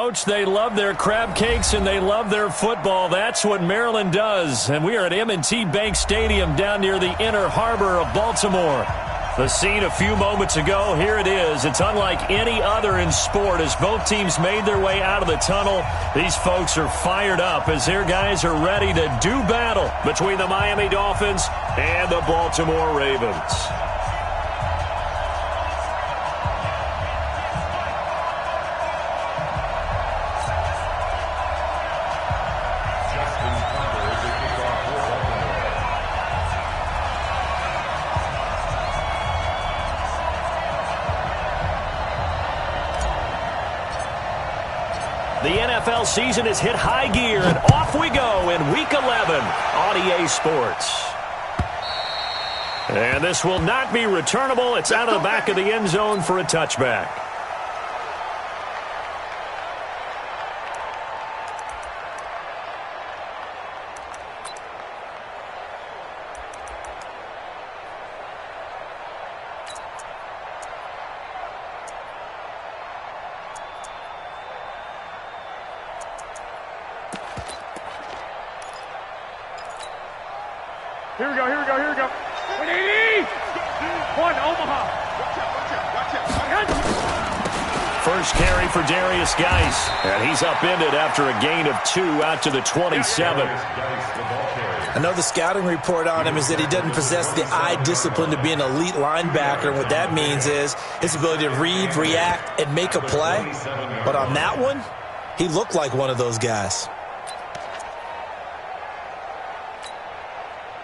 Coach, they love their crab cakes and they love their football. That's what Maryland does. And we are at M&T Bank Stadium down near the Inner Harbor of Baltimore. The scene a few moments ago, here it is. It's unlike any other in sport as both teams made their way out of the tunnel. These folks are fired up as their guys are ready to do battle between the Miami Dolphins and the Baltimore Ravens. The NFL season has hit high gear, and off we go in Week 11 on EA Sports. And this will not be returnable. It's out of the back of the end zone for a touchback. Here we go. One, Omaha. First carry for Darius Geis. And he's upended after a gain of 2 out to the 27. I know the scouting report on him is that he doesn't possess the eye discipline to be an elite linebacker. And what that means is his ability to read, react, and make a play. But on that one, he looked like one of those guys.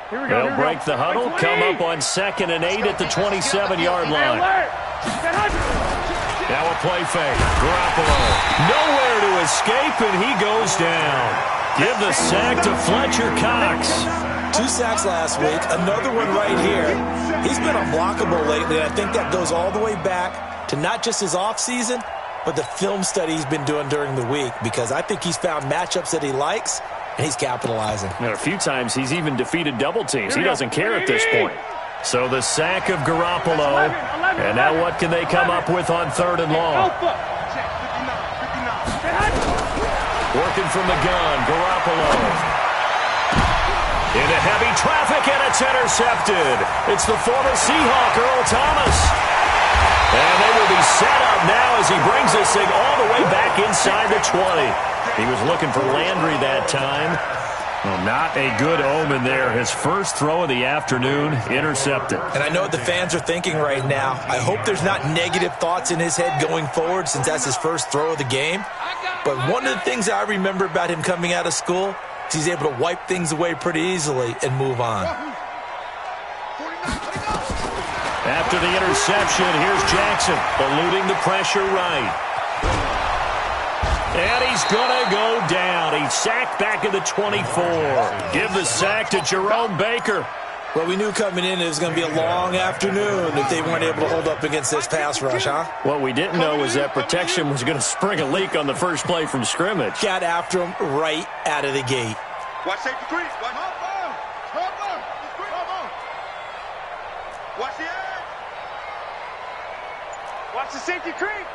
They'll break the huddle, come up on 2nd and 8 at the 27-yard line. Now a play fake. Garoppolo nowhere to escape, and he goes down. Give the sack to Fletcher Cox. 2 sacks last week, another one right here. He's been unblockable lately, and I think that goes all the way back to not just his offseason, but the film study he's been doing during the week, because I think he's found matchups that he likes, and he's capitalizing. And a few times he's even defeated double teams. He doesn't care at this point. So the sack of Garoppolo. And now what can they come up with on 3rd and long? Working from the gun, Garoppolo. Into heavy traffic, and it's intercepted. It's the former Seahawk, Earl Thomas. And they will be set up now as he brings this thing all the way back inside the 20. He was looking for Landry that time. Well, not a good omen there. His first throw of the afternoon, intercepted. And I know what the fans are thinking right now. I hope there's not negative thoughts in his head going forward since that's his first throw of the game. But one of the things I remember about him coming out of school is he's able to wipe things away pretty easily and move on. After the interception, here's Jackson, eluding the pressure right. And he's going to go down. He's sacked back at the 24. Give the sack to Jerome Baker. Well, we knew coming in it was going to be a long afternoon if they weren't able to hold up against this pass rush, huh? What we didn't know was that protection was going to spring a leak on the first play from scrimmage. Got after him right out of the gate. Watch safety creep. Watch the edge. Watch the safety creep.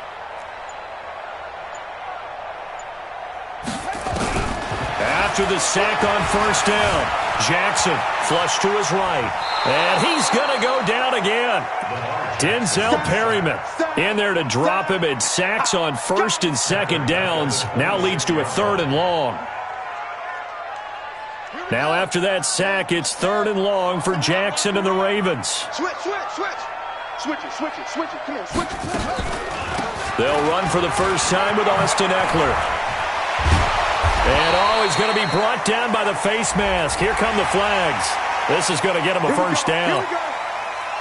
After the sack on 1st down, Jackson flush to his right. And he's going to go down again. Denzel Perryman in there to drop him, and sacks on 1st and 2nd downs. Now leads to a 3rd and long. Now after that sack, it's 3rd and long for Jackson and the Ravens. Switch it. Come on, switch it. They'll run for the first time with Austin Eckler. And he's going to be brought down by the face mask. Here come the flags. This is going to get him a first down.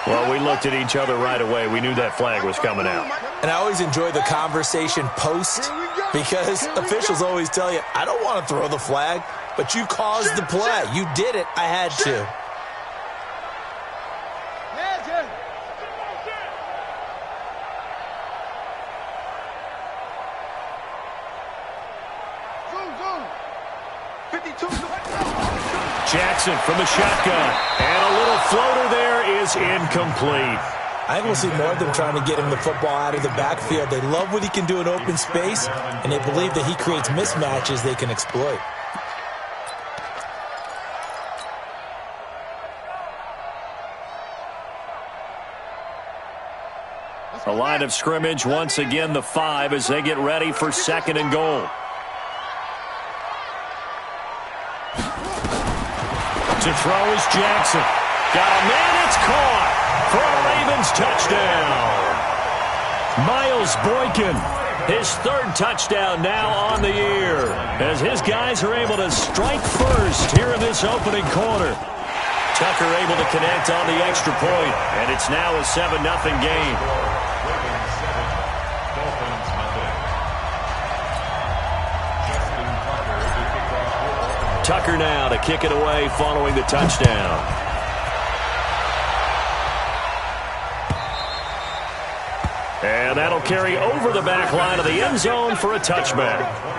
Well, we looked at each other right away. We knew that flag was coming out. And I always enjoy the conversation post because officials always tell you, I don't want to throw the flag, but you caused the play. You did it. I had to. Jackson from the shotgun. And a little floater there is incomplete. I think we'll see more of them trying to get him the football out of the backfield. They love what he can do in open space, and they believe that he creates mismatches they can exploit. The line of scrimmage, once again, the 5 as they get ready for 2nd and goal. To throw is Jackson. Got a man, it's caught for a Ravens touchdown. Miles Boykin, his 3rd touchdown now on the year, as his guys are able to strike first here in this opening quarter. Tucker able to connect on the extra point, and it's now a 7-0 game. Tucker now to kick it away following the touchdown. And that'll carry over the back line of the end zone for a touchback.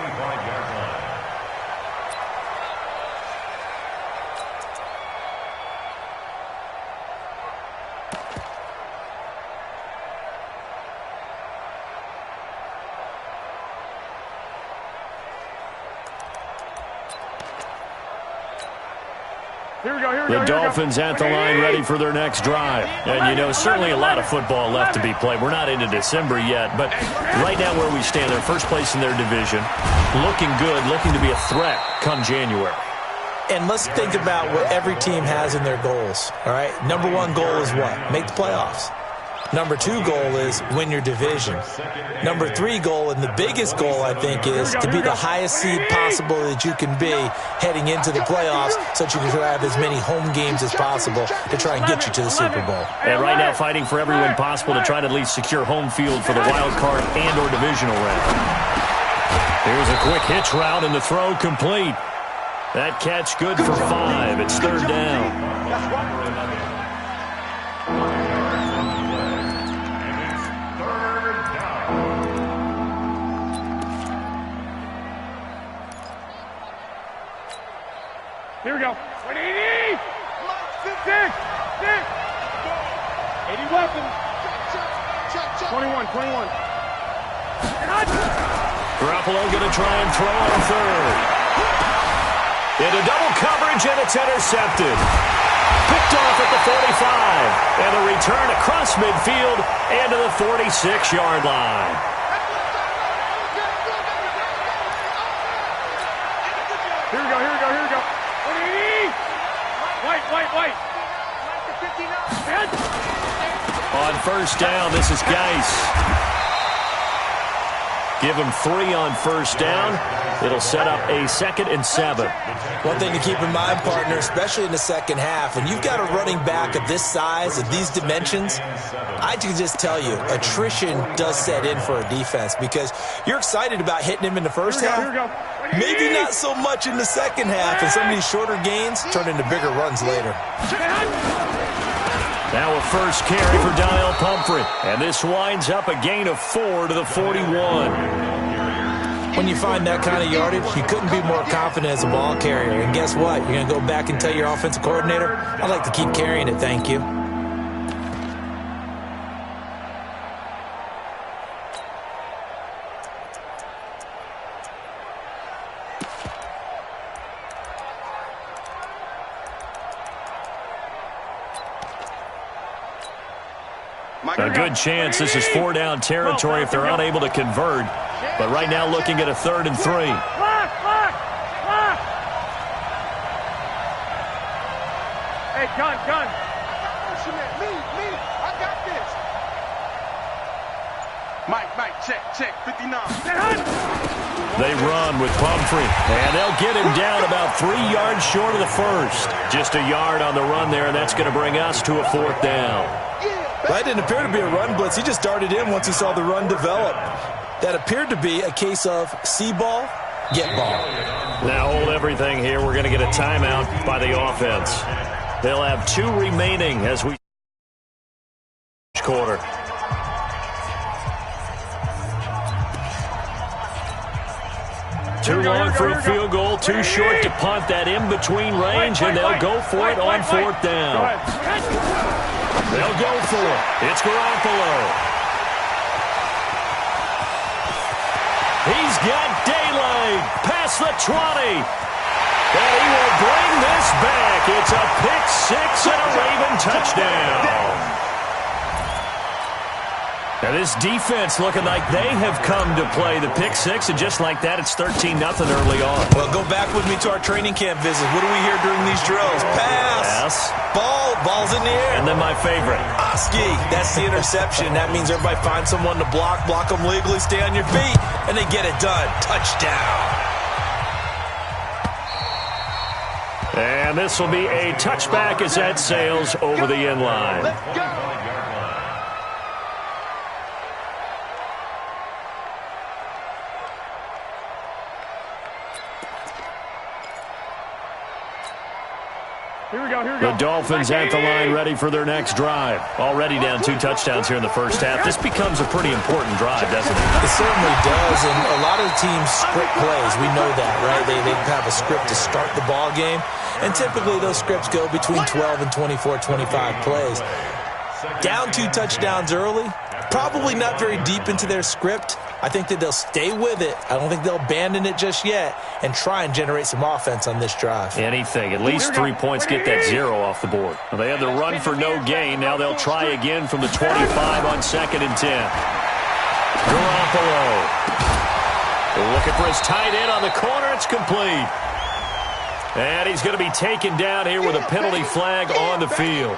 The Dolphins at the line ready for their next drive. And, you know, certainly a lot of football left to be played. We're not into December yet, but right now where we stand, they're first place in their division. Looking good, looking to be a threat come January. And let's think about what every team has in their goals, all right? Number 1 goal is what? Make the playoffs. Number 2 goal is win your division. Number 3 goal, and the biggest goal, I think, is to be the highest seed possible that you can be heading into the playoffs so that you can have as many home games as possible to try and get you to the Super Bowl. And right now fighting for every win possible to try to at least secure home field for the wild card and or divisional round. Here's a quick hitch route and the throw complete. That catch good for 5. It's 3rd down. Here we go. 180! 6! 80 weapons. 21. Garoppolo going to try and throw on 3rd. Into double coverage, and it's intercepted. Picked off at the 45. And a return across midfield and to the 46-yard line. Here we go. 180! White. On 1st down, this is Geis. Give him 3 on 1st down. It'll set up a 2nd and 7. One thing to keep in mind, partner, especially in the second half, when you've got a running back of this size, of these dimensions, I can just tell you, attrition does set in for a defense because you're excited about hitting him in the first half. Maybe not so much in the second half, and some of these shorter gains turn into bigger runs later. Now a first carry for Daniel Pumphrey. And this winds up a gain of 4 to the 41. When you find that kind of yardage, you couldn't be more confident as a ball carrier. And guess what? You're going to go back and tell your offensive coordinator, I'd like to keep carrying it, thank you. A good chance this is 4-down territory if they're unable to convert. But right now looking at a 3rd and 3. Block! Hey, gun. Me. I got this. Mike, check. 59. They run with Pumphrey. And they'll get him down about 3 yards short of the first. Just a yard on the run there, and that's going to bring us to a 4th down. Well, that didn't appear to be a run blitz. He just darted in once he saw the run develop. That appeared to be a case of see ball, get ball. Now hold everything here. We're going to get a timeout by the offense. They'll have 2 remaining as we quarter. Too long for a field goal, too short to punt. That in-between range, and they'll go for it on 4th down. They'll go for it. It's Garoppolo. He's got daylight past the 20. And he will bring this back. It's a pick six and a Raven touchdown. Now this defense looking like they have come to play the pick six, and just like that, it's 13-0 early on. Well, go back with me to our training camp visit. What do we hear during these drills? Pass. Ball's in the air. And then my favorite. Oski, that's the interception. That means everybody finds someone to block them legally, stay on your feet, and they get it done. Touchdown. And this will be a touchback as that sails over the end line. Let's go. Here we go. The Dolphins at the line ready for their next drive. Already down 2 touchdowns here in the first half. This becomes a pretty important drive, doesn't it? It certainly does, and a lot of teams script plays. We know that, right? They have a script to start the ball game, and typically those scripts go between 12 and 24, 25 plays. Down 2 touchdowns early, probably not very deep into their script. I think that they'll stay with it. I don't think they'll abandon it just yet and try and generate some offense on this drive. Anything. At least 3 points, get that 0 off the board. Well, they had the run for no gain. Now they'll try again from the 25 on 2nd and 10. Garoppolo. Looking for his tight end on the corner. It's complete. And he's going to be taken down here with a penalty flag on the field.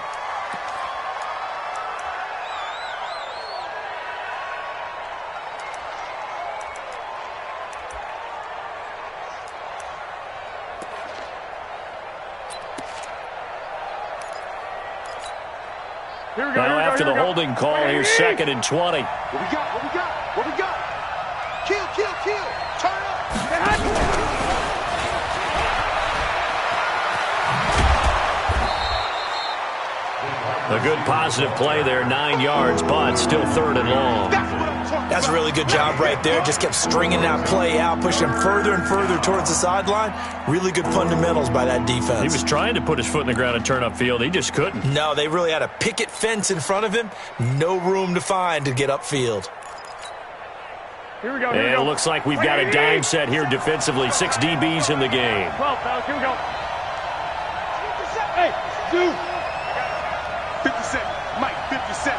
Now after the holding call, here's 2nd and 20. What we got? Kill. Turn up. A good positive play there, 9 yards, but still 3rd and long. That's a really good job right there. Just kept stringing that play out, pushing him further and further towards the sideline. Really good fundamentals by that defense. He was trying to put his foot in the ground and turn upfield. He just couldn't. No, they really had a picket fence in front of him. No room to find to get upfield. Here we go. And it looks like we've got a dime set here defensively. 6 DBs in the game. 12, fellas. Here we go. Hey, dude. 57. Mike, 57.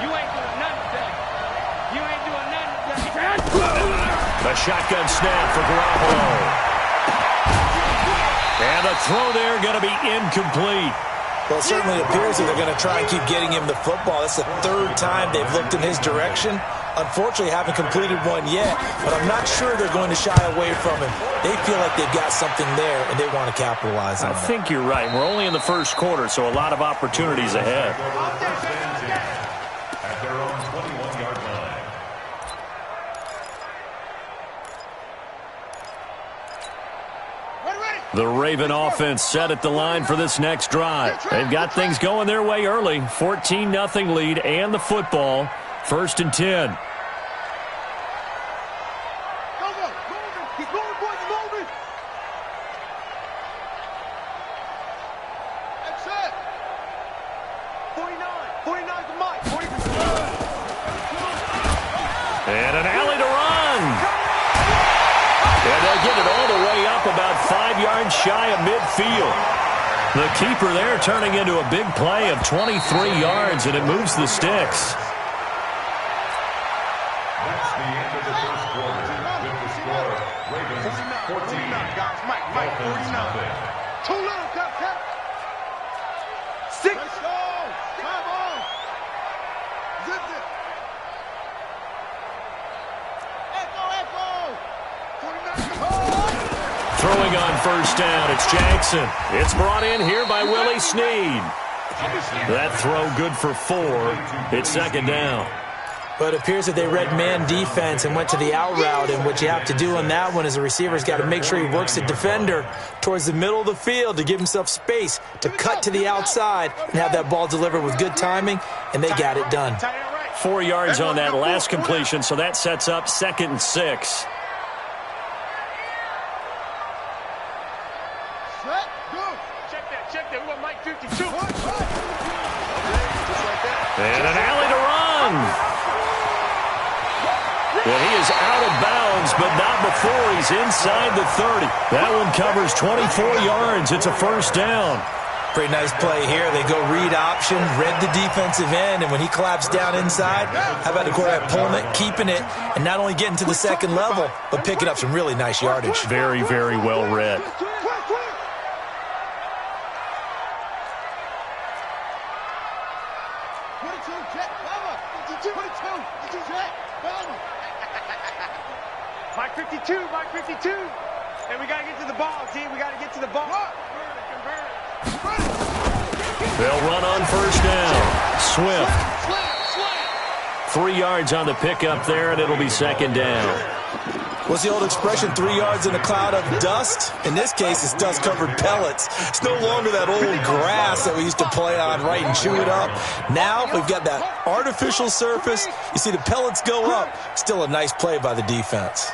You ain't doing nothing today. The shotgun snap for Garoppolo. And the throw there going to be incomplete. Well, it certainly appears that they're going to try and keep getting him the football. That's the 3rd time they've looked in his direction. Unfortunately, haven't completed one yet, but I'm not sure they're going to shy away from him. They feel like they've got something there, and they want to capitalize on it. I think you're right. We're only in the first quarter, so a lot of opportunities ahead. At their own 21-yard line. The Raven offense set at the line for this next drive. They've got things going their way early. 14-0 lead and the football. 1st and 10. Keep going, boys. Moving. That's it. 49 to Mike. 40 to And an alley to run. And they'll get it all the way up about 5 yards shy of midfield. The keeper there turning into a big play of 23 yards, and it moves the sticks. That's the end of the first quarter. With the score, Ravens 14. Mike, 49. Too little, Cap. 6. Let's go. Come on. Zip it. Echo. 49. Throwing on 1st down, it's Jackson. It's brought in here by Willie Snead. That throw good for 4. It's 2nd down. But it appears that they read man defense and went to the out route, and what you have to do on that one is the receiver's got to make sure he works the defender towards the middle of the field to give himself space to cut to the outside and have that ball delivered with good timing, and they got it done. 4 yards on that last completion, so that sets up 2nd and 6. Set, go. Check that. We want Mike 52. And an alley to run. And he is out of bounds, but not before he's inside the 30. That one covers 24 yards. It's a first down. Pretty nice play here. They go read option, read the defensive end, and when he collapsed down inside, how about the quarterback pulling it, keeping it, and not only getting to the second level, but picking up some really nice yardage. Very, very well read. Mike 52. And we got to get to the ball, team. We got to get to the ball. They'll run on first down. Swift. 3 yards on the pickup there, and it'll be second down. What's the old expression, 3 yards in a cloud of dust? In this case, it's dust-covered pellets. It's no longer that old grass that we used to play on, right, and chew it up. Now we've got that artificial surface. You see the pellets go up. Still a nice play by the defense.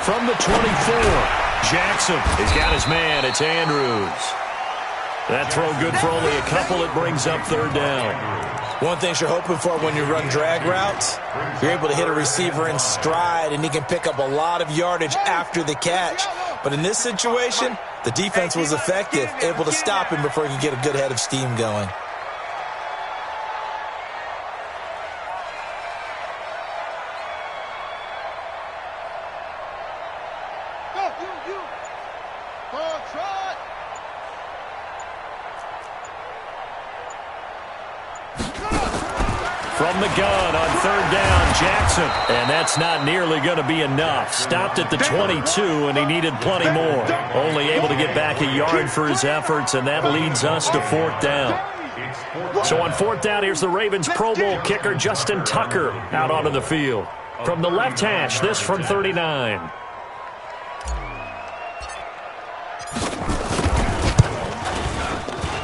From the 24, Jackson has got his man. It's Andrews. That throw good for only a couple. It brings up third down. One thing you're hoping for when you run drag routes, you're able to hit a receiver in stride, and he can pick up a lot of yardage after the catch. But in this situation, the defense was effective, able to stop him before he could get a good head of steam going. From the gun on third down, Jackson. And that's not nearly going to be enough. Stopped at the 22, and he needed plenty more. Only able to get back a yard for his efforts, and that leads us to fourth down. So on fourth down, here's the Ravens Pro Bowl kicker Justin Tucker out onto the field. From the left hash, this from 39.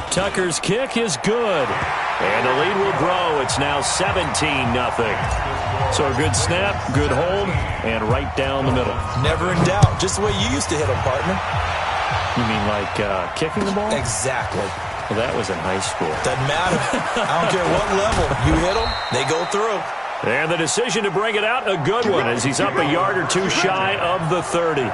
Tucker's kick is good. And the lead will grow. It's now 17-0. So a good snap, good hold, and right down the middle. Never in doubt. Just the way you used to hit them, partner. You mean like kicking the ball? Exactly. Well, that was in high school. Doesn't matter. I don't care what level. You hit them, they go through. And the decision to bring it out, a good one, as he's up a yard or two shy of the 30.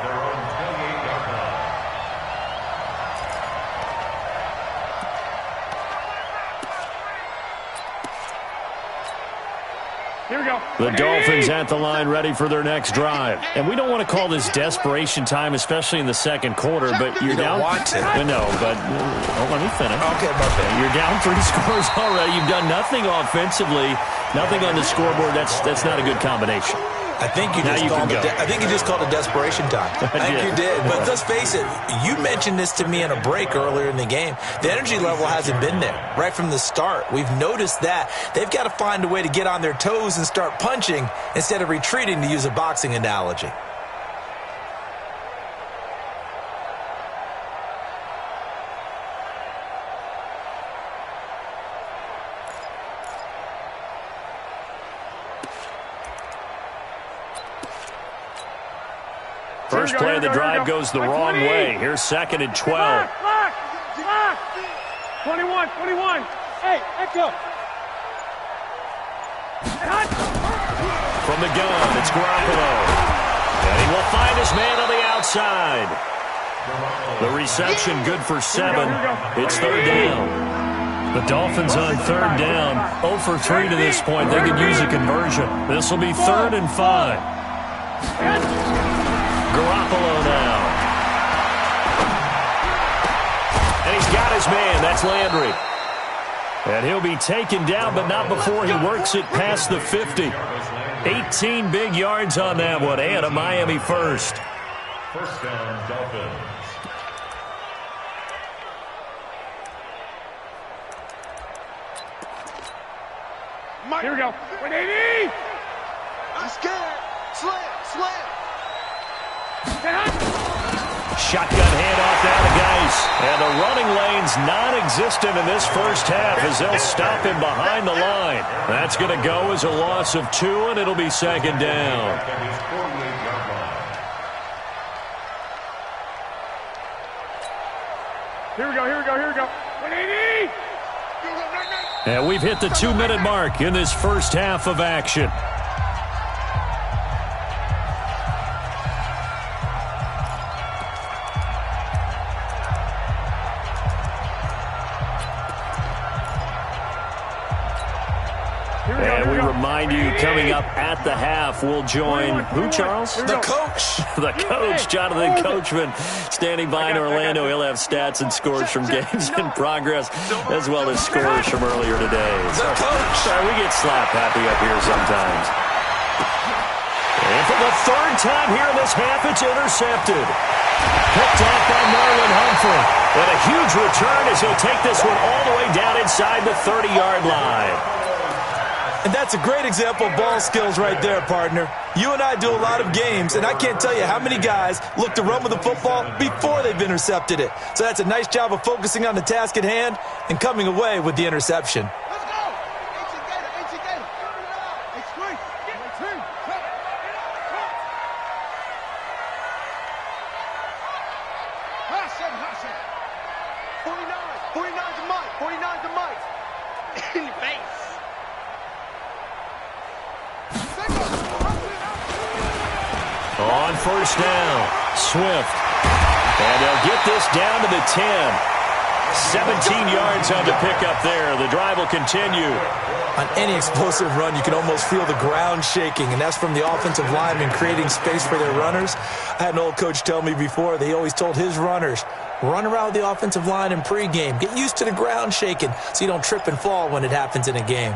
Here we go. The Dolphins at the line ready for their next drive. And we don't want to call this desperation time, especially in the second quarter, but you're down. Want to. No, but let me finish. Okay, my bad. You're down 3 scores already. You've done nothing offensively, nothing on the scoreboard. That's not a good combination. I think you just called it desperation time. I think you did. But let's face it, you mentioned this to me in a break earlier in the game. The energy level hasn't been there right from the start. We've noticed that. They've got to find a way to get on their toes and start punching instead of retreating, to use a boxing analogy. First play of the drive goes the wrong way. Here's second and 12. Lock. 21. Hey, echo. From the gun, it's Garoppolo. And he will find his man on the outside. The reception good for 7. It's third down. The Dolphins on third down. 0 for 3 to this point. They could use a conversion. This will be 3rd and 5. Garoppolo now. And he's got his man. That's Landry. And he'll be taken down, but not before he works it past the 50. 18 big yards on that one, and a Miami first. First down, Dolphins. Here we go. 180. I'm scared. Slam. shotgun handoff down to Geis. And the running lane's non-existent in this first half as they'll stop him behind the line. That's going to go as a loss of 2, and it'll be second down. Here we go, here we go, here we go. 180! And we've hit the 2-minute mark in this first half of action. And we remind you, coming up at the half, we'll join who, Charles? The coach. The coach, Jonathan Coachman, standing by in Orlando. He'll have stats and scores from games in progress, as well as scores from earlier today. The coach. Sorry, we get slap happy up here sometimes. And for the third time here in this half, it's intercepted. Picked off by Marlon Humphrey. And a huge return as he'll take this one all the way down inside the 30-yard line. And that's a great example of ball skills right there, partner. You and I do a lot of games, and I can't tell you how many guys look to run with the football before they've intercepted it. So that's a nice job of focusing on the task at hand and coming away with the interception. Let's go! H Gator! H3! H3! Hot seven, hot seven. 49. 49 to Mike. 49 to Mike. In the face. On first down, Swift. And they'll get this down to the 10. 17 yards on the pickup there. The drive will continue. On any explosive run, you can almost feel the ground shaking, and that's from the offensive linemen creating space for their runners. I had an old coach tell me before, they always told his runners, run around the offensive line in pregame. Get used to the ground shaking so you don't trip and fall when it happens in a game.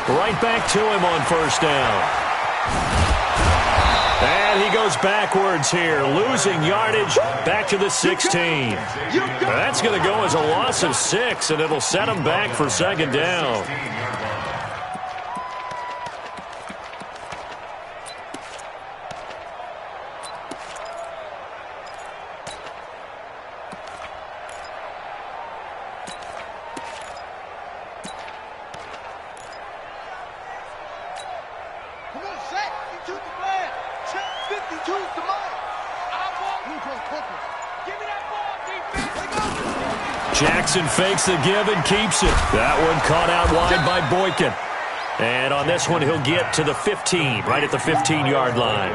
Right back to him on first down. And he goes backwards here, losing yardage back to the 16. That's going to go as a loss of 6, and it'll set him back for second down. Jackson fakes the give and keeps it. That one caught out wide by Boykin. And on this one, he'll get to the 15, right at the 15-yard line.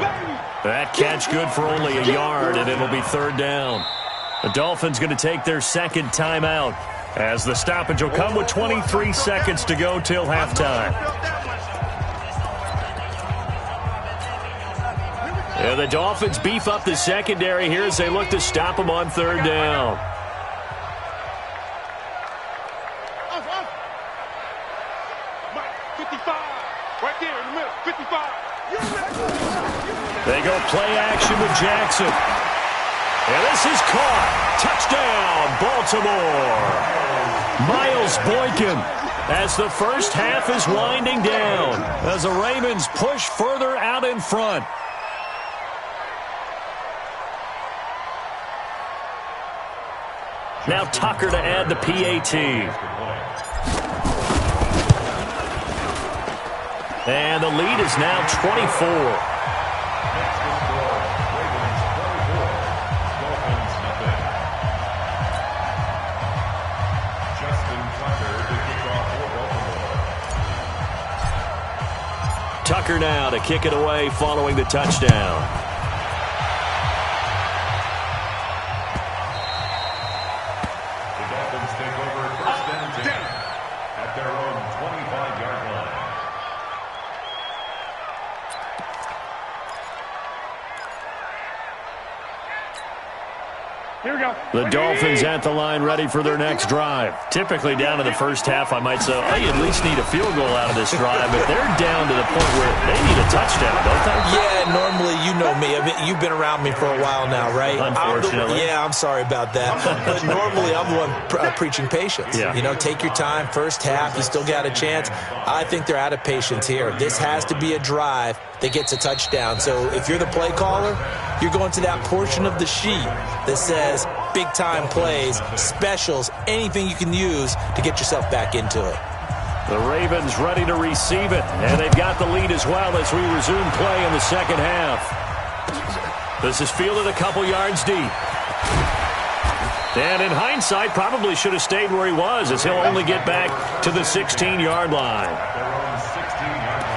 That catch good for only a yard, and it'll be third down. The Dolphins going to take their second timeout as the stoppage will come with 23 seconds to go till halftime. And the Dolphins beef up the secondary here as they look to stop them on third down. They go play action with Jackson. And this is caught. Touchdown, Baltimore. Miles Boykin as the first half is winding down as the Ravens push further out in front. Now Tucker to add the PAT. And the lead is now 24. Tucker now to kick it away following the touchdown. Here we go. The Dolphins at the line ready for their next drive. Typically down in the first half, I might say, oh, you at least need a field goal out of this drive, but they're down to the point where they need a touchdown, don't they? Yeah, normally, you know me. I mean, you've been around me for a while now, right? Unfortunately. I'm sorry about that. But normally, I'm the one preaching patience. Yeah. You know, take your time. First half, you still got a chance. I think they're out of patience here. This has to be a drive that gets a touchdown. So if you're the play caller, you're going to that portion of the sheet that says big-time plays, specials, anything you can use to get yourself back into it. The Ravens ready to receive it, and they've got the lead as well as we resume play in the second half. This is fielded a couple yards deep. And in hindsight, probably should have stayed where he was, as he'll only get back to the 16-yard line. Their own 16-yard line.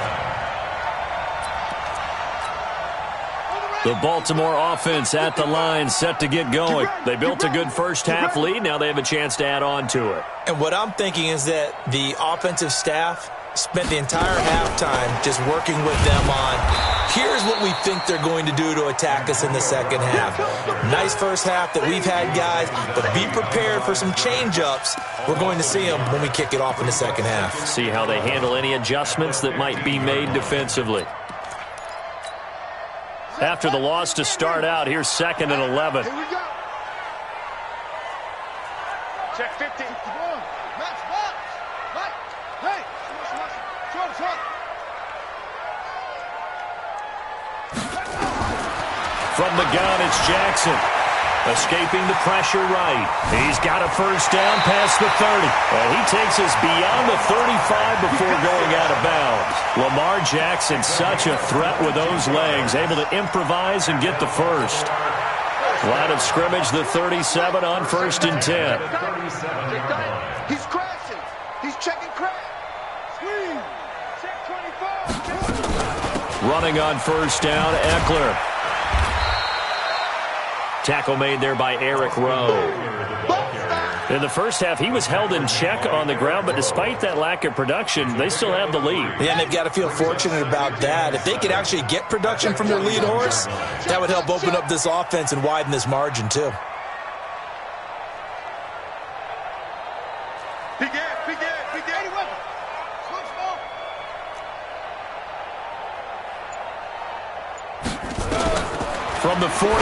The Baltimore offense at the line, set to get going. They built a good first-half lead. Now they have a chance to add on to it. And what I'm thinking is that the offensive staff spent the entire halftime just working with them on, here's what we think they're going to do to attack us in the second half. Nice first half that we've had, guys, but be prepared for some change-ups. We're going to see them when we kick it off in the second half. See how they handle any adjustments that might be made defensively. After the loss to start out, here's 2nd and 11. Here we go. Check 50. Max, box. Right. Hey. Short. From the gun, it's Jackson. Escaping the pressure right. He's got a first down past the 30. And he takes us beyond the 35 before going out of bounds. Lamar Jackson, such a threat with those legs, able to improvise and get the first. Line of scrimmage, the 37 on 1st and 10. He's crashing. He's checking crash. Squeeze. Check 24. Running on 1st down, Eckler. Tackle made there by Eric Rowe. In the first half, he was held in check on the ground, but despite that lack of production, they still have the lead. Yeah, and they've got to feel fortunate about that. If they could actually get production from their lead horse, that would help open up this offense and widen this margin, too. Big air. Switch ball. From the 41,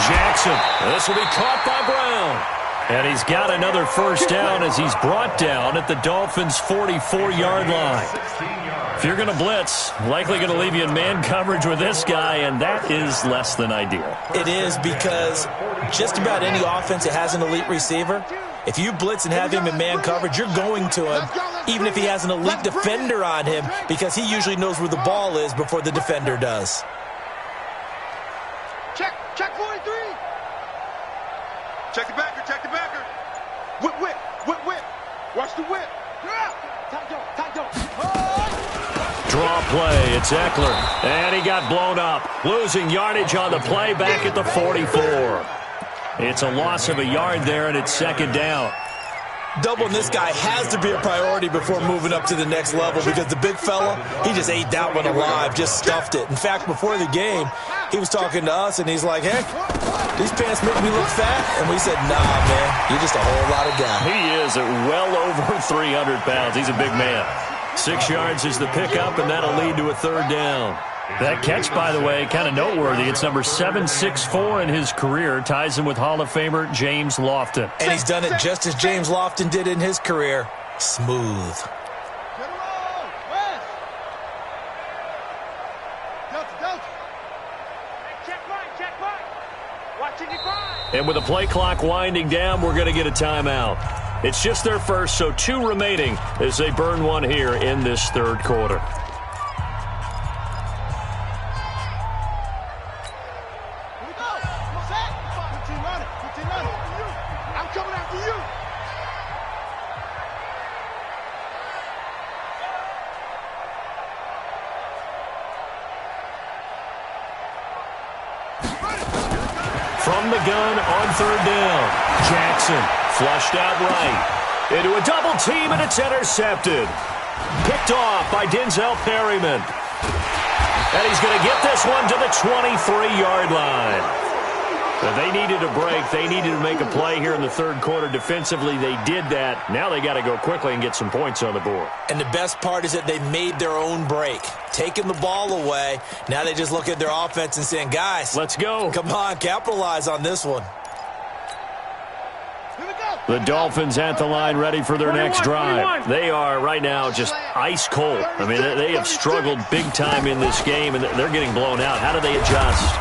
Jackson. This will be caught by Brown. And he's got another first down as he's brought down at the Dolphins' 44-yard line. If you're going to blitz, likely going to leave you in man coverage with this guy, and that is less than ideal. It is, because just about any offense that has an elite receiver, if you blitz and have him in man coverage, you're going to him, even if he has an elite defender on him, because he usually knows where the ball is before the defender does. Check 43. Check the backer. Whip. Watch the whip. Tight go. Draw play, it's Eckler. And he got blown up. Losing yardage on the play back at the 44. It's a loss of a yard there, and it's 2nd down. Doubling this guy has to be a priority before moving up to the next level, because the big fella, he just ate that one alive, just stuffed it. In fact, before the game, he was talking to us, and he's like, hey, these pants make me look fat. And we said, nah, man, you're just a whole lot of guy. He is at well over 300 pounds. He's a big man. 6 yards is the pickup, and that'll lead to a 3rd down. That catch, by the way, kind of noteworthy. It's number 764 in his career. Ties him with Hall of Famer James Lofton. And he's done it just as James Lofton did in his career. Smooth. And with the play clock winding down, we're going to get a timeout. It's just their first, so 2 remaining as they burn one here in this 3rd quarter. From the gun on 3rd down. Jackson flushed out right. Into a double team, and it's intercepted. Picked off by Denzel Perryman. And he's going to get this one to the 23-yard line. They needed a break. They needed to make a play here in the third quarter. Defensively, they did that. Now they got to go quickly and get some points on the board. And the best part is that they made their own break. Taking the ball away, now they just look at their offense and saying, guys, let's go. Come on, capitalize on this one. The Dolphins at the line ready for their next drive. They are right now just ice cold. I mean, they have struggled big time in this game, and they're getting blown out. How do they adjust?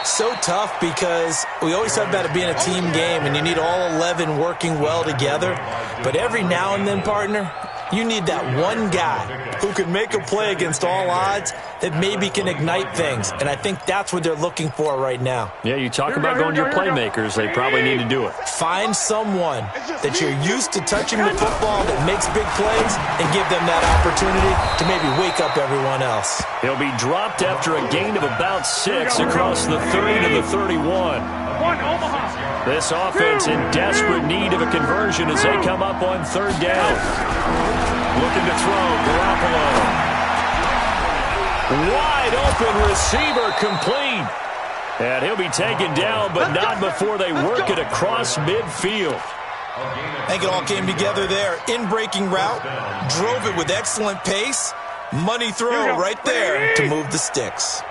So tough because we always talk about it being a team game, and you need all 11 working well together. But every now and then, partner, you need that one guy who can make a play against all odds that maybe can ignite things. And I think that's what they're looking for right now. Yeah, you talk about going to your playmakers. They probably need to do it. Find someone that you're used to touching the football that makes big plays and give them that opportunity to maybe wake up everyone else. He'll be dropped after a gain of about 6 across the 30 to the 31. This offense in desperate need of a conversion as they come up on third down. Looking to throw, Garoppolo. Wide open receiver complete. And he'll be taken down, but not before they work it across midfield. I think it all came together there. In-breaking route, drove it with excellent pace. Money throw right there to move the sticks.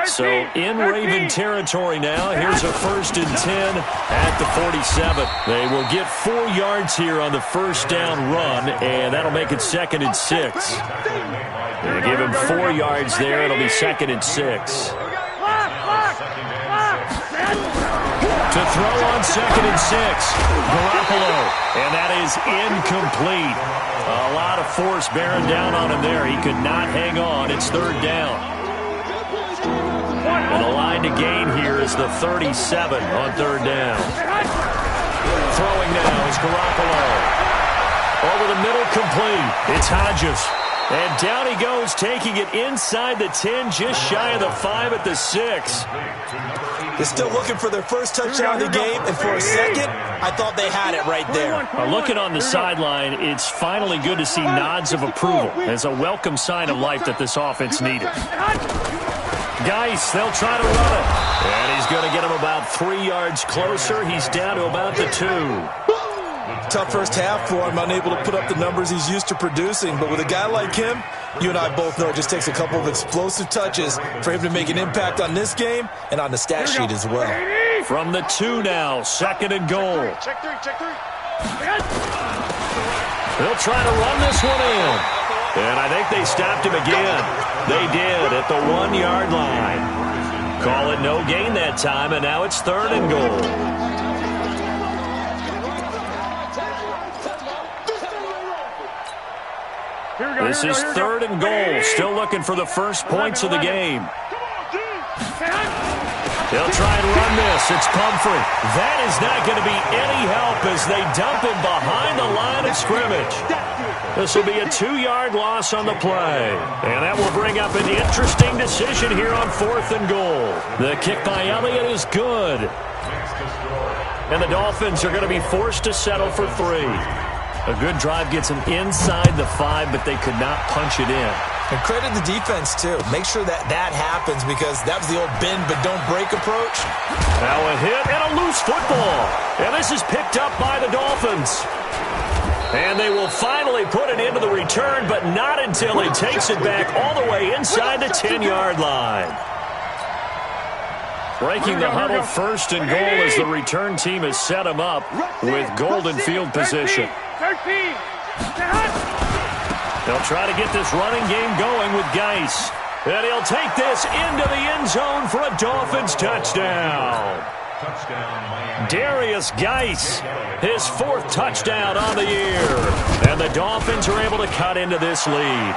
So in Raven territory now. Here's a 1st and 10 at the 47. They will get 4 yards here on the first down run, and that'll make it 2nd and 6. They give him 4 yards there. It'll be 2nd and 6. To throw on 2nd and 6. Garoppolo, and that is incomplete. A lot of force bearing down on him there. He could not hang on. It's 3rd down. And the line to gain here is the 37 on 3rd down. Throwing now is Garoppolo. Over the middle, complete. It's Hodges. And down he goes, taking it inside the 10, just shy of the 5 at the 6. They're still looking for their first touchdown of the game, and for a second, I thought they had it right there. Looking on the sideline, it's finally good to see nods of approval as a welcome sign of life that this offense needed. Geis, they'll try to run it. And he's going to get him about 3 yards closer. He's down to about the 2. Tough first half for him, unable to put up the numbers he's used to producing. But with a guy like him, you and I both know it just takes a couple of explosive touches for him to make an impact on this game and on the stat sheet as well. From the 2 now, 2nd and goal. Check three. They'll try to run this one in. And I think they stopped him again. They did at the 1 yard line. Call it no gain that time, and now it's 3rd and goal. This is 3rd and goal. Still looking for the first points of the game. They'll try and run this. It's Pumphrey. That is not going to be any help as they dump him behind the line of scrimmage. This will be a 2-yard loss on the play. And that will bring up an interesting decision here on 4th and goal. The kick by Elliott is good. And the Dolphins are going to be forced to settle for 3. A good drive gets them inside the 5, but they could not punch it in. And credit the defense, too. Make sure that happens because that was the old bend but don't break approach. Now a hit and a loose football. And this is picked up by the Dolphins. And they will finally put it into the return, but not until he takes it back all the way inside the 10-yard line. Breaking the huddle, 1st and goal as the return team has set him up with golden field position. 13. They'll try to get this running game going with Geis. And he'll take this into the end zone for a Dolphins touchdown. Darius Geis, his 4th touchdown on the year. And the Dolphins are able to cut into this lead.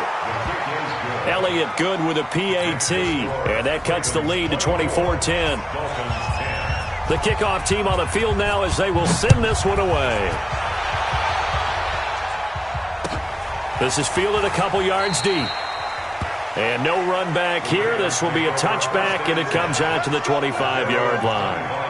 Elliott good with a PAT. And that cuts the lead to 24-10. The kickoff team on the field now as they will send this one away. This is fielded a couple yards deep. And no run back here. This will be a touchback, and it comes out to the 25-yard line.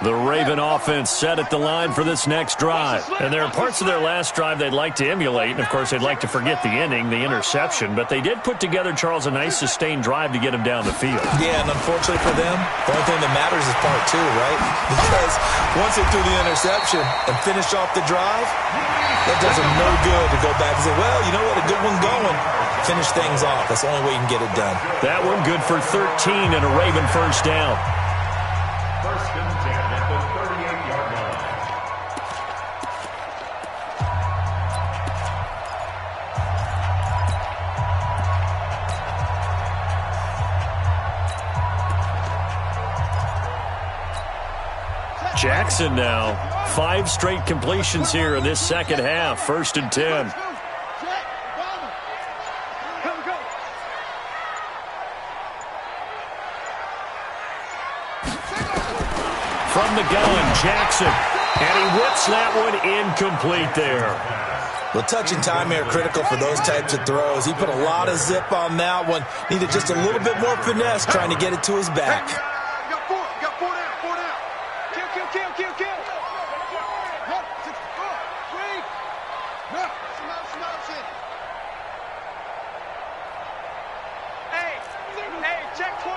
The Raven offense set at the line for this next drive. And there are parts of their last drive they'd like to emulate. And, of course, they'd like to forget the ending, the interception. But they did put together, Charles, a nice sustained drive to get him down the field. Yeah, and unfortunately for them, the only thing that matters is part two, right? Because once they threw the interception and finished off the drive, that does them no good to go back and say, well, you know what, a good one going. Finish things off. That's the only way you can get it done. That one good for 13 and a Raven first down. First and 10 at the 38-yard line. Jackson now. 5 straight completions here in this second half. First and 10. From the gun, Jackson. And he whips that one incomplete there. Well, touch and time here critical for those types of throws. He put a lot of zip on that one. Needed just a little bit more finesse trying to get it to his back. You got four down. Kill. Hey, check 24.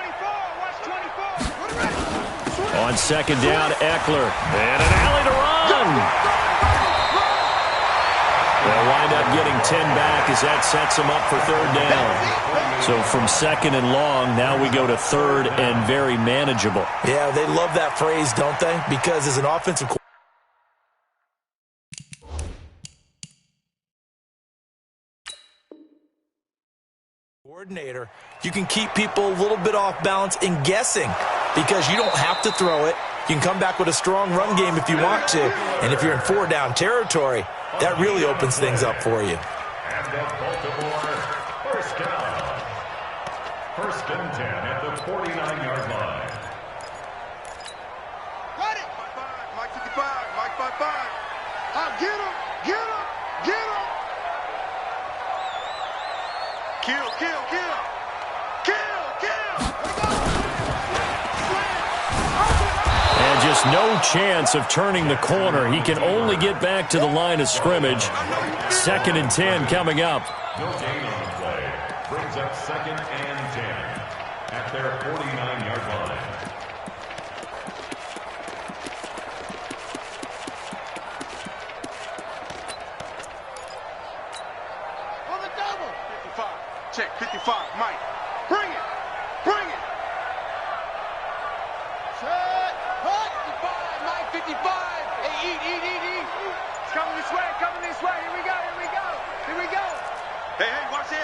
Watch 24. On second down, Eckler. And an alley to run. They'll wind up getting 10 back as that sets them up for third down. So from second and long, now we go to third and very manageable. Yeah, they love that phrase, don't they? Because as an offensive coordinator, you can keep people a little bit off balance in guessing because you don't have to throw it. You can come back with a strong run game if you want to. And if you're in 4-down territory, that really opens things up for you. And the Baltimore first down. First and 10 at the 49-yard line. Got it. Mike 55. Get him. Kill. And just no chance of turning the corner. He can only get back to the line of scrimmage. Second and 10 coming up. No gain on the play. Brings up second and 10 at their 49-yard line. On the double. 55. Check 55. Mike. Bring it. Set. Hut. 55. Mike 55. Hey, eat. It's coming this way. Here we go. Hey, watch this.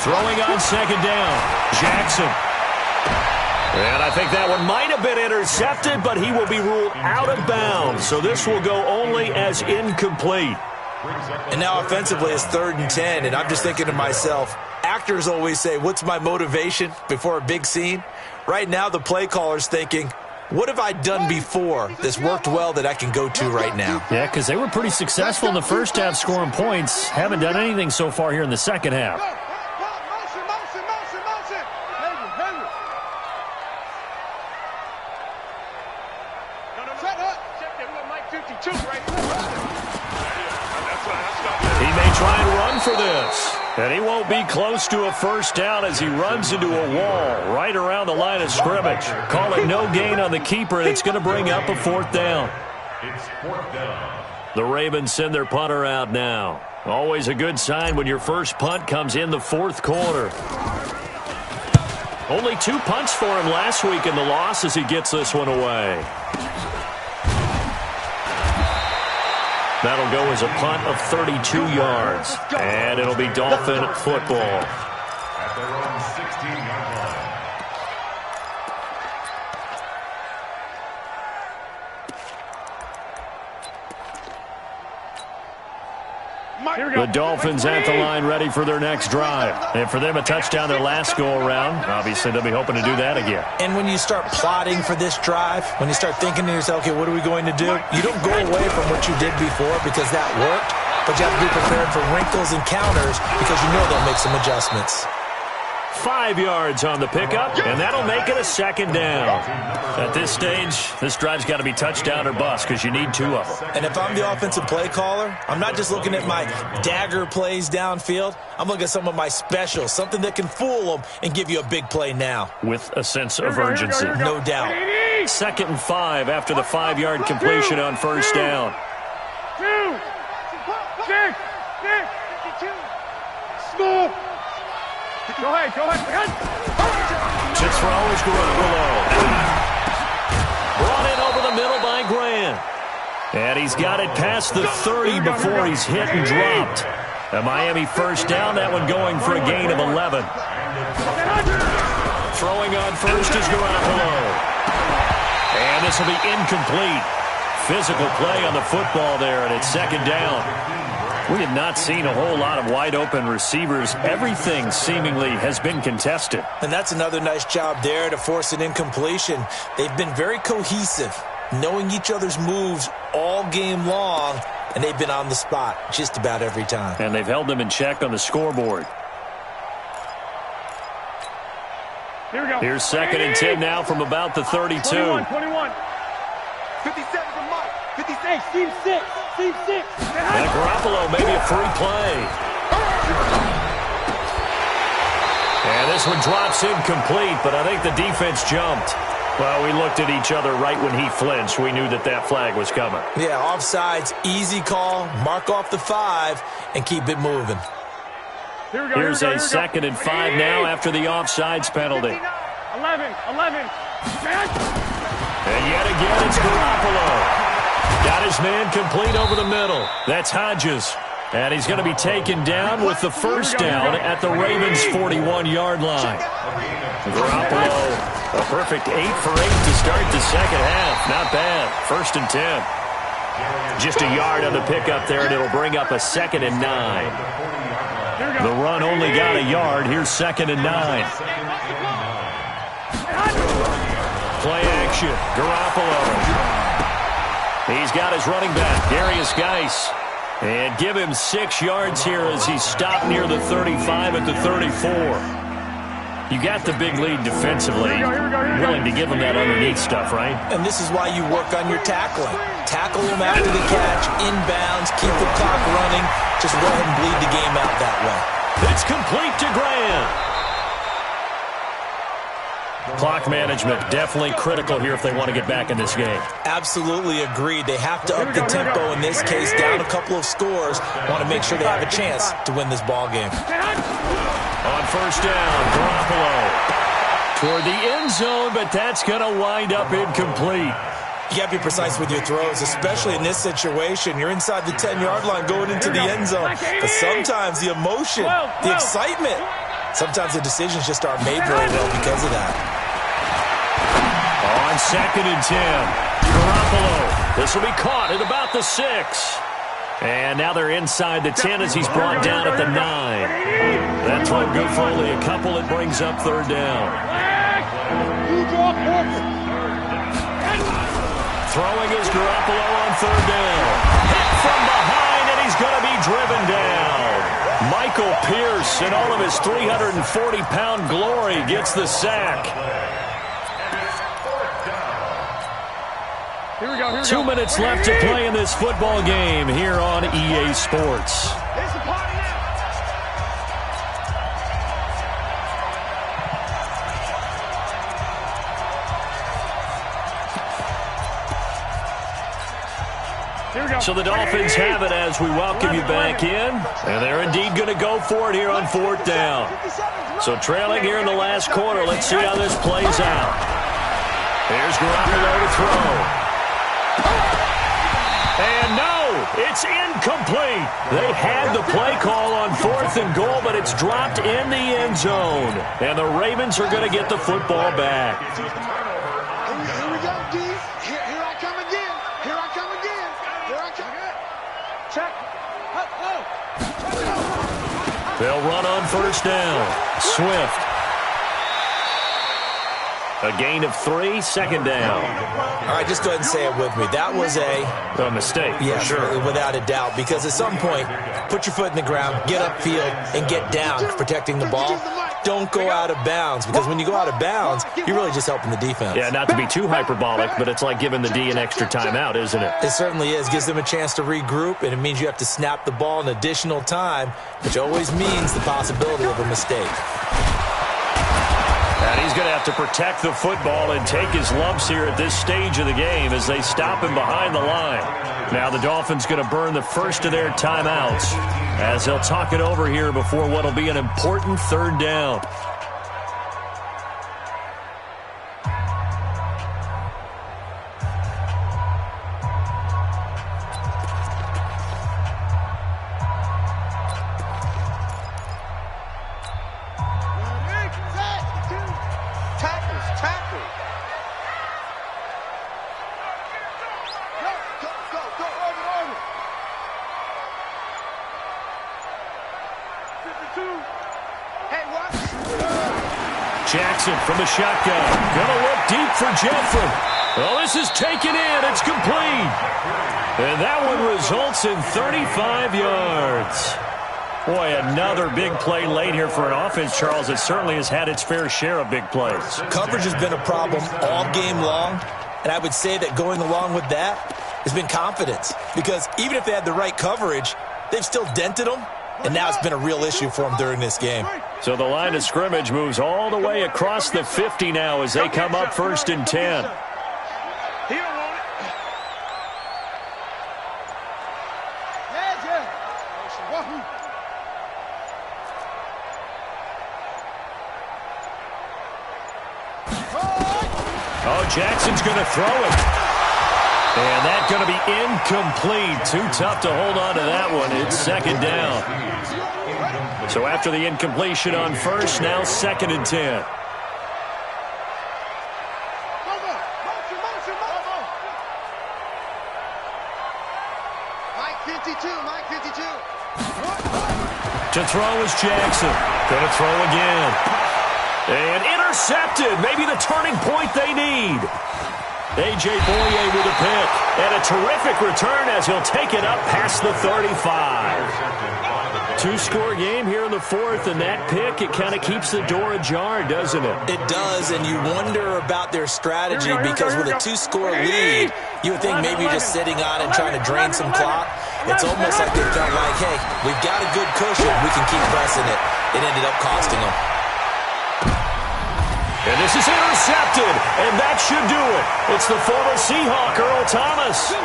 Throwing on second down, Jackson. And I think that one might have been intercepted, but he will be ruled out of bounds. So this will go only as incomplete. And now offensively it's third and 10, and I'm just thinking to myself, actors always say, what's my motivation before a big scene? Right now the play caller's thinking, what have I done before that's worked well that I can go to right now? Yeah, because they were pretty successful in the first half scoring points. Haven't done anything so far here in the second half. He may try and run for this. And he won't be close to a first down as he runs into a wall right around the line of scrimmage. Call it no gain on the keeper, and it's going to bring up a fourth down. It's fourth down. The Ravens send their punter out now. Always a good sign when your first punt comes in the fourth quarter. Only 2 punts for him last week in the loss as he gets this one away. That'll go as a punt of 32 yards. And it'll be Dolphin football. At their own 16-yard line. The Dolphins at the line ready for their next drive. And for them, a touchdown their last go-around. Obviously, they'll be hoping to do that again. And when you start plotting for this drive, when you start thinking to yourself, okay, what are we going to do? You don't go away from what you did before because that worked, but you have to be prepared for wrinkles and counters because you know they'll make some adjustments. 5 yards on the pickup, and that'll make it a second down. At this stage, this drive's got to be touchdown or bust because you need 2 of them. And if I'm the offensive play caller, I'm not just looking at my dagger plays downfield. I'm looking at some of my specials, something that can fool them and give you a big play now. With a sense of urgency. No doubt. 2nd and 5 after the 5-yard completion on first down. 2, 6, 52. Smooth. Go ahead. To throw is Garoppolo. Brought in over the middle by Grant. And he's got it past the 30 before he's hit and dropped. A Miami first down, that one going for a gain of 11. Throwing on first is Garoppolo. And this will be incomplete. Physical play on the football there, and it's second down. We have not seen a whole lot of wide-open receivers. Everything seemingly has been contested. And that's another nice job there to force an incompletion. They've been very cohesive, knowing each other's moves all game long, and they've been on the spot just about every time. And they've held them in check on the scoreboard. Here we go. Here's 2nd and 10 now from about the 32. 21. 57 from Mike. 56. Team 6. And Garoppolo, maybe a free play. And this one drops incomplete, but I think the defense jumped. Well, we looked at each other right when he flinched. We knew that flag was coming. Yeah, offsides, easy call, mark off the 5, and keep it moving. Here's a 2nd and 5 now after the offsides penalty. 11. And yet again, it's Garoppolo. Got his man complete over the middle. That's Hodges. And he's going to be taken down with the first down at the Ravens' 41-yard line. Garoppolo, a perfect 8 for 8 to start the second half. Not bad. 1st and 10. Just a yard on the pickup there, and it'll bring up a 2nd and 9. The run only got a yard. Here's 2nd and 9. Play action. Garoppolo. He's got his running back, Darius Geis. And give him 6 yards here as he's stopped near the 35 at the 34. You got the big lead defensively. Willing to give him that underneath stuff, right? And this is why you work on your tackling. Tackle him after the catch, inbounds, keep the clock running. Just go ahead and bleed the game out that way. It's complete to Grant. Clock management definitely critical here if they want to get back in this game. Absolutely agreed. They have to up the tempo in this case, down a couple of scores. Want to make sure they have a chance to win this ball game. On first down, Garoppolo toward the end zone, but that's going to wind up incomplete. You got to be precise with your throws, especially in this situation. You're inside the 10-yard line going into the end zone. But sometimes the emotion, the excitement, sometimes the decisions just aren't made very well because of that. On 2nd and 10, Garoppolo. This will be caught at about the 6. And now they're inside the 10 as he's brought down at the 9. That throw good for only a couple. It brings up 3rd down. Throwing is Garoppolo on 3rd down. Hit from behind, and he's going to be driven down. Michael Pierce, in all of his 340-pound glory, gets the sack. Here we go. 2 minutes left to play in this football game here on EA Sports. It's the party now. So the Dolphins have it as we welcome you back in. And they're indeed going to go for it here on 4th down. So trailing here in the last quarter. Let's see how this plays out. Here's Garoppolo to throw. And no, it's incomplete. They had the play call on 4th and goal, but it's dropped in the end zone. And the Ravens are going to get the football back. Here we go, D. Here I come again. Here I come again. Here I come. Check. They'll run on first down. Swift. A gain of 3, 2nd down. All right, just go ahead and say it with me. That was a mistake, yeah, for sure. Without a doubt, because at some point, put your foot in the ground, get upfield, and get down protecting the ball. don't go out of bounds, because when you go out of bounds, you're really just helping the defense. Yeah, not to be too hyperbolic, but it's like giving the D an extra timeout, isn't it? It certainly is. Gives them a chance to regroup, and it means you have to snap the ball an additional time, which always means the possibility of a mistake. And he's going to have to protect the football and take his lumps here at this stage of the game as they stop him behind the line. Now the Dolphins going to burn the first of their timeouts as they'll talk it over here before what will be an important third down. Jackson from the shotgun. Gonna look deep for Jeffrey. Well, this is taken in. It's complete. And that one results in 35 yards. Boy, another big play late here for an offense, Charles, that certainly has had its fair share of big plays. Coverage has been a problem all game long, and I would say that going along with that has been confidence, because even if they had the right coverage, they've still dented them, and now it's been a real issue for them during this game. So the line of scrimmage moves all the way across the 50 now as they come up 1st and 10. Oh, Jackson's going to throw it. And that's going to be incomplete. Too tough to hold on to that one. It's 2nd down. So after the incompletion on 1st, now 2nd and 10. Mike 52. To throw is Jackson. Going to throw again. And intercepted. Maybe the turning point they need. A.J. Boye with a pick. And a terrific return as he'll take it up past the 35. Two-score game here in the 4th, and that pick, it kind of keeps the door ajar, doesn't it? It does, and you wonder about their strategy, because with a 2-score lead, you would think maybe you're just sitting on and trying to drain some clock. It's almost like they felt like, hey, we've got a good cushion. We can keep pressing it. It ended up costing them. And this is intercepted, and that should do it. It's the former Seahawk, Earl Thomas.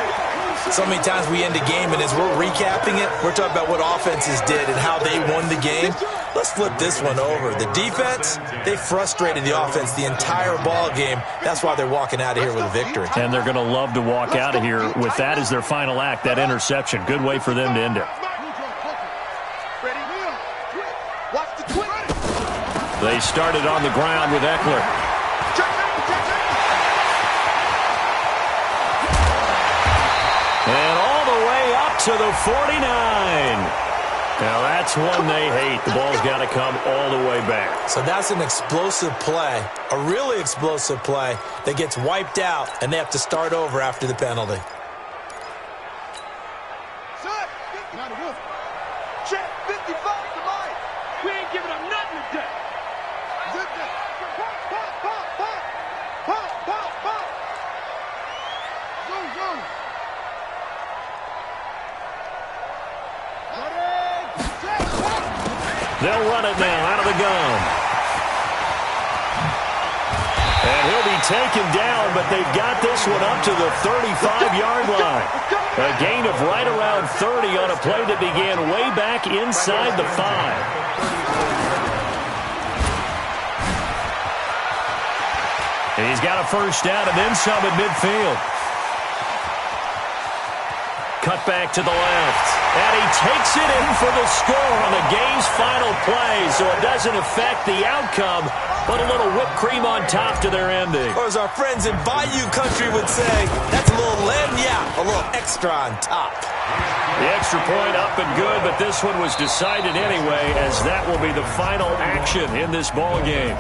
So many times we end a game, and as we're recapping it, we're talking about what offenses did and how they won the game. Let's flip this one over. The defense, they frustrated the offense the entire ball game. That's why they're walking out of here with a victory. And they're going to love to walk out of here with that as their final act, that interception. Good way for them to end it. They started on the ground with Eckler. And all the way up to the 49. Now that's one they hate. The ball's got to come all the way back. So that's an explosive play, a really explosive play that gets wiped out, and they have to start over after the penalty. Check 55 to Mike. We ain't giving up nothing today. They'll run it now out of the gun. And he'll be taken down, but they've got this one up to the 35-yard line. A gain of right around 30 on a play that began way back inside the 5. And he's got a first down and then some at midfield. Cut back to the left. And he takes it in for the score on the game's final play, so it doesn't affect the outcome, but a little whipped cream on top to their ending. Or as our friends in Bayou Country would say, that's a little a little extra on top. The extra point up and good, but this one was decided anyway, as that will be the final action in this ball game.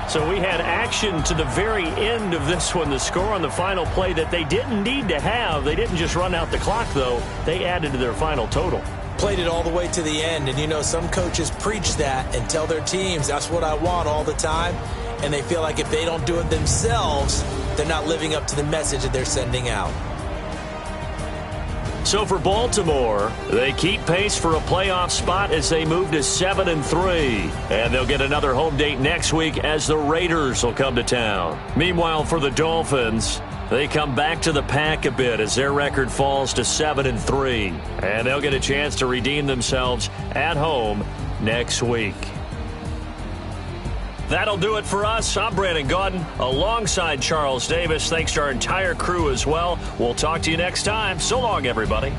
So we had action to the very end of this one, the score on the final play that they didn't need to have. They didn't just run out the clock, though. They added to their final total. played it all the way to the end. And, you know, some coaches preach that and tell their teams, that's what I want all the time. And they feel like if they don't do it themselves, they're not living up to the message that they're sending out. So for Baltimore, they keep pace for a playoff spot as they move to 7-3. And they'll get another home date next week as the Raiders will come to town. Meanwhile, for the Dolphins, they come back to the pack a bit as their record falls to 7-3. And they'll get a chance to redeem themselves at home next week. That'll do it for us. I'm Brandon Gaudin alongside Charles Davis. Thanks to our entire crew as well. We'll talk to you next time. So long, everybody.